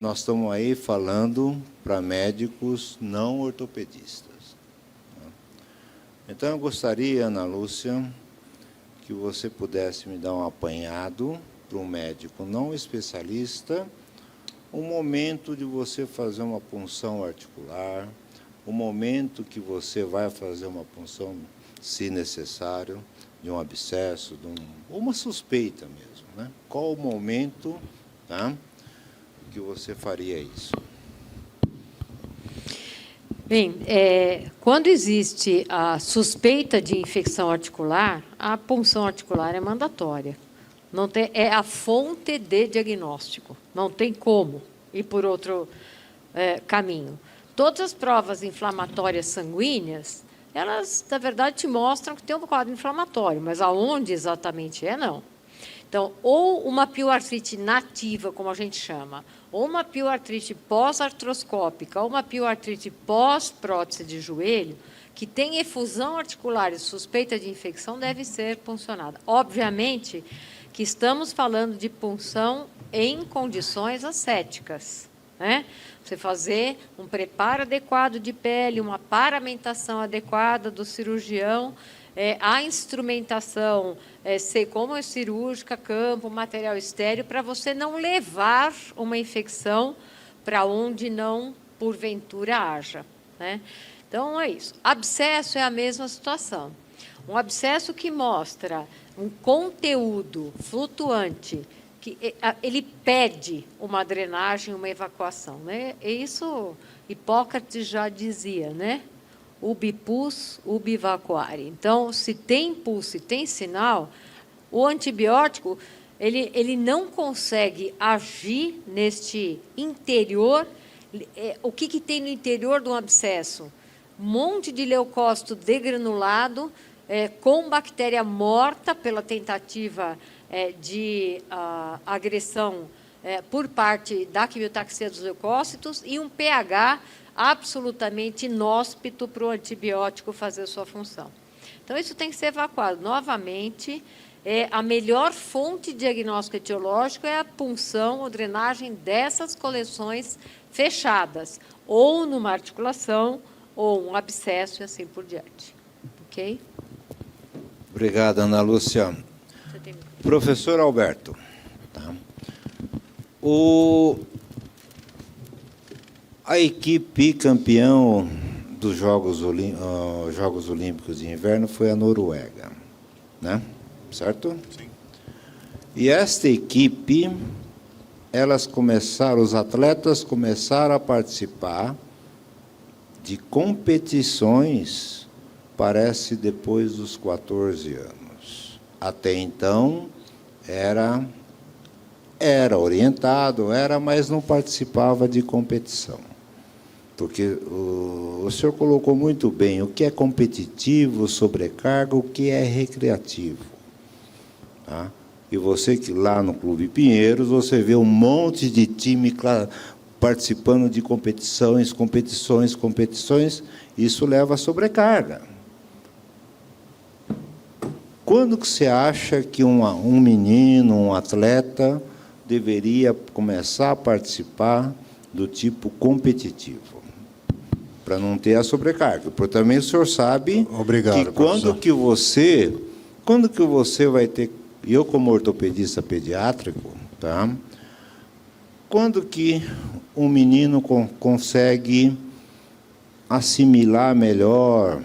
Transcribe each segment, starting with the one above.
Nós estamos aí falando para médicos não ortopedistas. Então, eu gostaria, Ana Lúcia, que você pudesse me dar um apanhado para um médico não especialista, um momento de você fazer uma punção articular, o momento que você vai fazer uma punção, se necessário, de um abscesso, uma suspeita mesmo, né? Qual o momento, tá, que você faria isso? Bem, quando existe a suspeita de infecção articular, a punção articular é mandatória. Não tem, é a fonte de diagnóstico. Não tem como ir por outro caminho. Todas as provas inflamatórias sanguíneas, elas, na verdade, te mostram que tem um quadro inflamatório, mas aonde exatamente não. Então, ou uma pioartrite nativa, como a gente chama, ou uma pioartrite pós-artroscópica, ou uma pioartrite pós-prótese de joelho, que tem efusão articular e suspeita de infecção, deve ser puncionada. Obviamente que estamos falando de punção em condições ascéticas, né? Você fazer um preparo adequado de pele, uma paramentação adequada do cirurgião, a instrumentação ser como é cirúrgica, campo, material estéreo, para você não levar uma infecção para onde não, porventura, haja, né? Então, é isso. Abscesso é a mesma situação. Um abscesso que mostra um conteúdo flutuante, que ele pede uma drenagem, uma evacuação, né? Isso Hipócrates já dizia, né? Ubi pus, ubi vacuare. Então, se tem pulso, se tem sinal, o antibiótico ele não consegue agir neste interior. O que tem no interior de um abscesso? Um monte de leucócito degranulado, com bactéria morta pela tentativa de agressão por parte da quimiotaxia dos leucócitos e um pH absolutamente inóspito para o antibiótico fazer sua função. Então, isso tem que ser evacuado. Novamente, a melhor fonte de diagnóstico etiológico é a punção ou drenagem dessas coleções fechadas, ou numa articulação, ou um abscesso e assim por diante. Ok? Obrigado, Ana Lúcia. Professor Alberto, tá? A equipe campeão dos Jogos Olímpicos de Inverno foi a Noruega, né? Certo? Sim. E esta equipe, os atletas começaram a participar de competições, parece, depois dos 14 anos. Até então, era orientado, mas não participava de competição. Porque o senhor colocou muito bem o que é competitivo, sobrecarga, o que é recreativo. Tá? E você que lá no Clube Pinheiros, você vê um monte de time participando de competições, isso leva a sobrecarga. Quando que você acha que um menino, um atleta, deveria começar a participar do tipo competitivo? Para não ter a sobrecarga. Porque também o senhor sabe. Obrigado, que quando que você vai ter... Eu, como ortopedista pediátrico, tá? Quando que um menino consegue assimilar melhor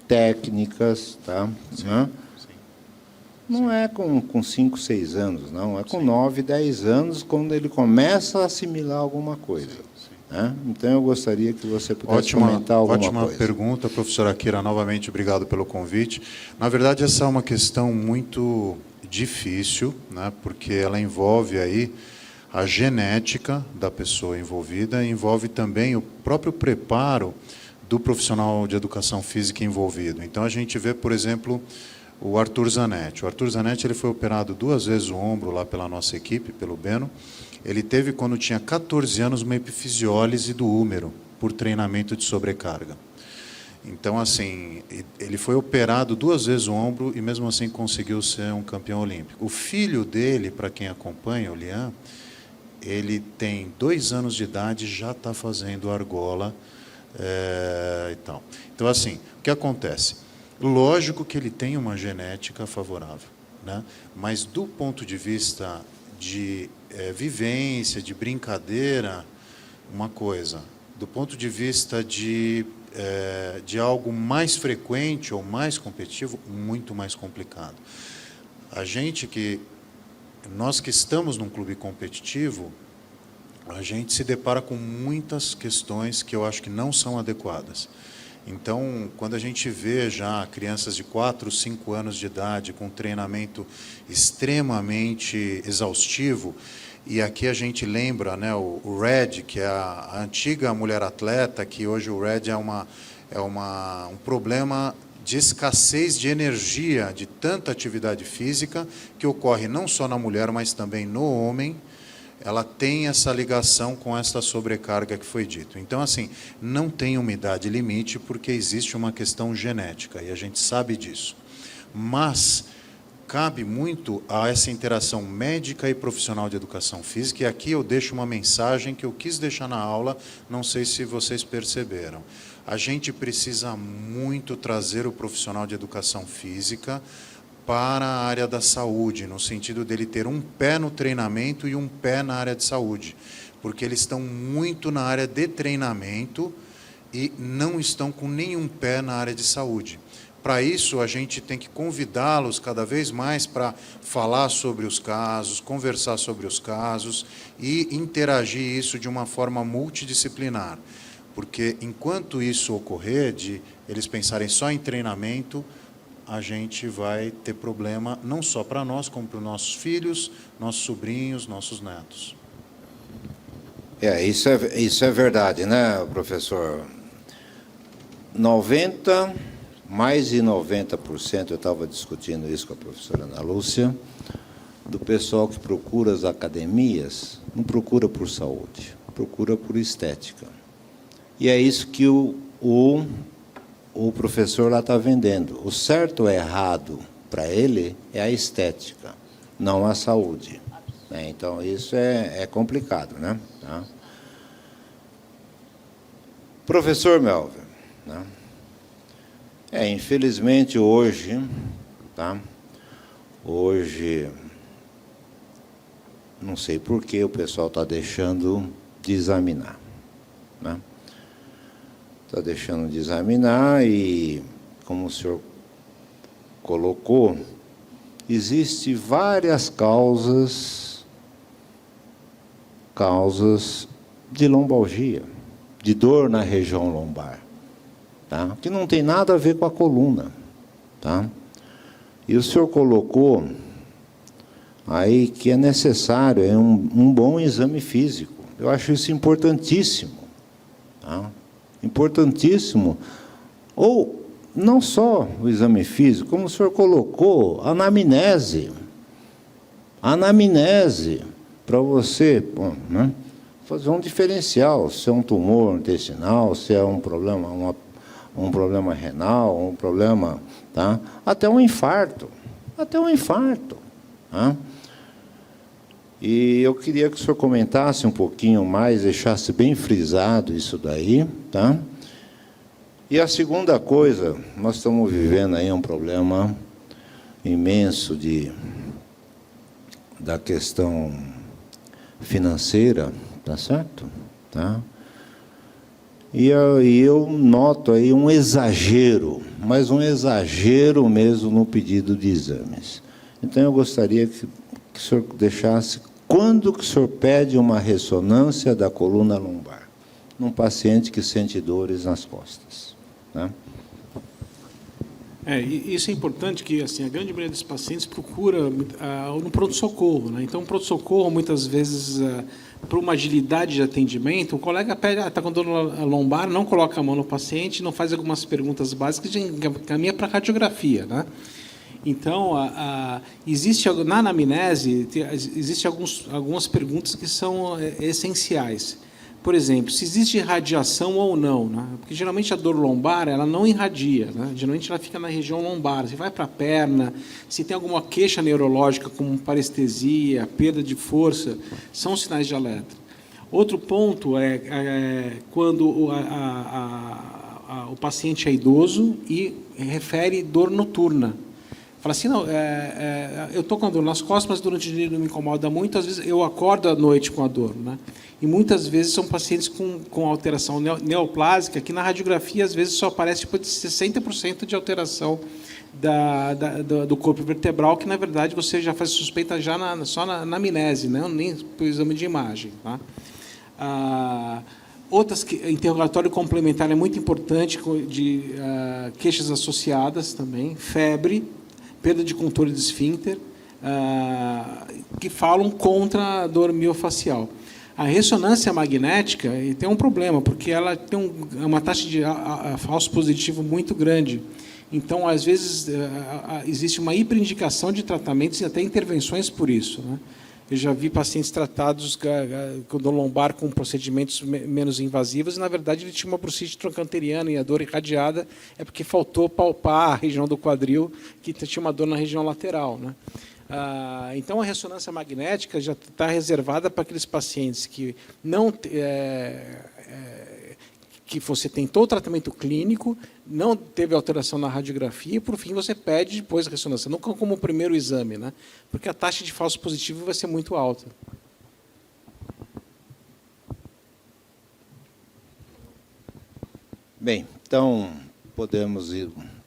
técnicas, tá? Sim, Né? sim. Não é com 5, 6 anos, não. É com 9, 10 anos, quando ele começa a assimilar alguma coisa. Sim. Né? Então, eu gostaria que você pudesse comentar alguma coisa. Ótima pergunta, professora Akira. Novamente, obrigado pelo convite. Na verdade, essa é uma questão muito difícil, né? Porque ela envolve aí a genética da pessoa envolvida, envolve também o próprio preparo do profissional de educação física envolvido. Então, a gente vê, por exemplo, o Arthur Zanetti. O Arthur Zanetti ele foi operado 2 vezes o ombro lá pela nossa equipe, pelo Beno. Ele teve, quando tinha 14 anos, uma epifisiólise do húmero, por treinamento de sobrecarga. Então, assim, ele foi operado 2 vezes o ombro e, mesmo assim, conseguiu ser um campeão olímpico. O filho dele, para quem acompanha, o Lian, ele tem 2 anos de idade, já está fazendo argola e tal. Então, assim, o que acontece? Lógico que ele tem uma genética favorável, né? Mas do ponto de vista de vivência, de brincadeira, uma coisa. Do ponto de vista de algo mais frequente ou mais competitivo, muito mais complicado. Nós que estamos num clube competitivo, a gente se depara com muitas questões que eu acho que não são adequadas. Então, quando a gente vê já crianças de 4, 5 anos de idade com treinamento extremamente exaustivo, e aqui a gente lembra, né, o RED, que é a antiga mulher atleta, que hoje o RED é um problema de escassez de energia, de tanta atividade física, que ocorre não só na mulher, mas também no homem. Ela tem essa ligação com essa sobrecarga que foi dito. Então, assim, não tem uma idade limite, porque existe uma questão genética, e a gente sabe disso. Mas cabe muito a essa interação médica e profissional de educação física, e aqui eu deixo uma mensagem que eu quis deixar na aula, não sei se vocês perceberam. A gente precisa muito trazer o profissional de educação física para a área da saúde, no sentido dele ter um pé no treinamento e um pé na área de saúde, porque eles estão muito na área de treinamento e não estão com nenhum pé na área de saúde. Para isso, a gente tem que convidá-los cada vez mais para falar sobre os casos, conversar sobre os casos e interagir isso de uma forma multidisciplinar. Porque enquanto isso ocorrer, de eles pensarem só em treinamento, a gente vai ter problema não só para nós, como para os nossos filhos, nossos sobrinhos, nossos netos. Isso é verdade, né, professor? Mais de 90%, eu estava discutindo isso com a professora Ana Lúcia, do pessoal que procura as academias, não procura por saúde, procura por estética. E é isso que o professor lá está vendendo. O certo ou errado para ele é a estética, não a saúde. Então, isso é complicado, né? Tá? Professor Melvin, né? Infelizmente, hoje, tá? Hoje, não sei por que o pessoal está deixando de examinar, né? Está deixando de examinar e, como o senhor colocou, existem várias causas de lombalgia, de dor na região lombar, tá? Que não tem nada a ver com a coluna, tá? E o senhor colocou aí que é necessário um bom exame físico. Eu acho isso importantíssimo, tá? Importantíssimo. Ou não só o exame físico, como o senhor colocou, a anamnese. A anamnese, para você, né, fazer um diferencial, se é um tumor intestinal, se é um problema renal, um problema, tá? Até um infarto. Tá? E eu queria que o senhor comentasse um pouquinho mais, deixasse bem frisado isso daí, tá? E a segunda coisa, nós estamos vivendo aí um problema imenso da questão financeira, tá certo? Tá? E eu noto aí um exagero, mas um exagero mesmo no pedido de exames. Então, eu gostaria que o senhor deixasse quando que o senhor pede uma ressonância da coluna lombar num paciente que sente dores nas costas, né? Isso é importante, que assim, a grande maioria dos pacientes procura no pronto-socorro, né? Então, o pronto-socorro, muitas vezes, por uma agilidade de atendimento, o colega pede, está com dor lombar, não coloca a mão no paciente, não faz algumas perguntas básicas e caminha para a radiografia, né? Então, existe na anamnese, existem algumas perguntas que são essenciais. por exemplo, se existe radiação ou não, né? Porque geralmente a dor lombar ela não irradia, né? Geralmente ela fica na região lombar. Se vai para a perna, se tem alguma queixa neurológica como parestesia, perda de força, são sinais de alerta. Outro ponto é quando o paciente é idoso e refere dor noturna. Fala assim, não, eu estou com a dor nas costas, mas durante o dia não me incomoda muito, às vezes eu acordo à noite com a dor, né? E muitas vezes são pacientes com alteração neoplásica, que na radiografia às vezes só aparece tipo, de 60% de alteração do corpo vertebral, que na verdade você já faz suspeita já só na anamnese, né? Nem pelo exame de imagem. Tá? Interrogatório complementar é muito importante, de queixas associadas também, febre, perda de controle de esfíncter, que falam contra a dor miofacial. A ressonância magnética tem um problema, porque ela tem uma taxa de falso positivo muito grande. Então, às vezes, existe uma hiperindicação de tratamentos e até intervenções por isso, né? Eu já vi pacientes tratados com dor lombar com procedimentos menos invasivos e, na verdade, ele tinha uma bursite trochanteriana e a dor irradiada é porque faltou palpar a região do quadril, que tinha uma dor na região lateral, né? Então, a ressonância magnética já está reservada para aqueles pacientes que não que você tentou o tratamento clínico, não teve alteração na radiografia, e, por fim, você pede depois a ressonância, nunca como o primeiro exame, né? Porque a taxa de falso positivo vai ser muito alta. Bem, então, podemos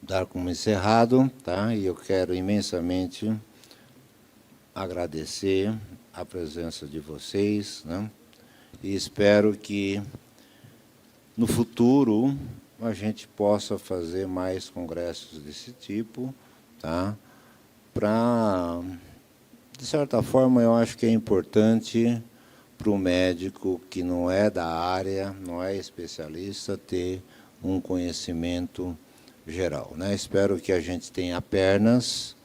dar como encerrado, tá? E eu quero imensamente agradecer a presença de vocês, né? E espero que no futuro a gente possa fazer mais congressos desse tipo, tá? De certa forma, eu acho que é importante para o médico que não é da área, não é especialista, ter um conhecimento geral, né? Espero que a gente tenha pernas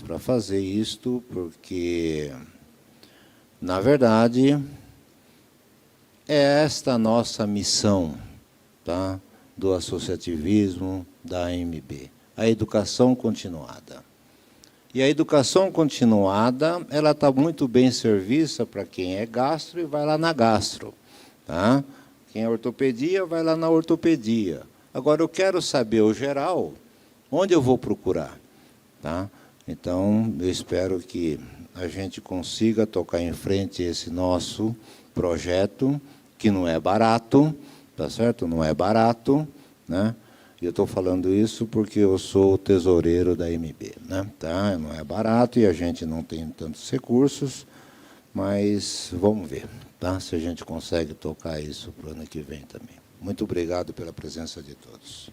para fazer isto, porque, na verdade, é esta a nossa missão, tá? Do associativismo, da AMB, a educação continuada. E a educação continuada, ela está muito bem servida para quem é gastro e vai lá na gastro, tá? Quem é ortopedia, vai lá na ortopedia. Agora, eu quero saber o geral, onde eu vou procurar, tá? Então, eu espero que a gente consiga tocar em frente esse nosso projeto, que não é barato, tá certo? Não é barato, né? E eu estou falando isso porque eu sou o tesoureiro da MB, né? Tá? Não é barato e a gente não tem tantos recursos, mas vamos ver, tá? Se a gente consegue tocar isso para o ano que vem também. Muito obrigado pela presença de todos.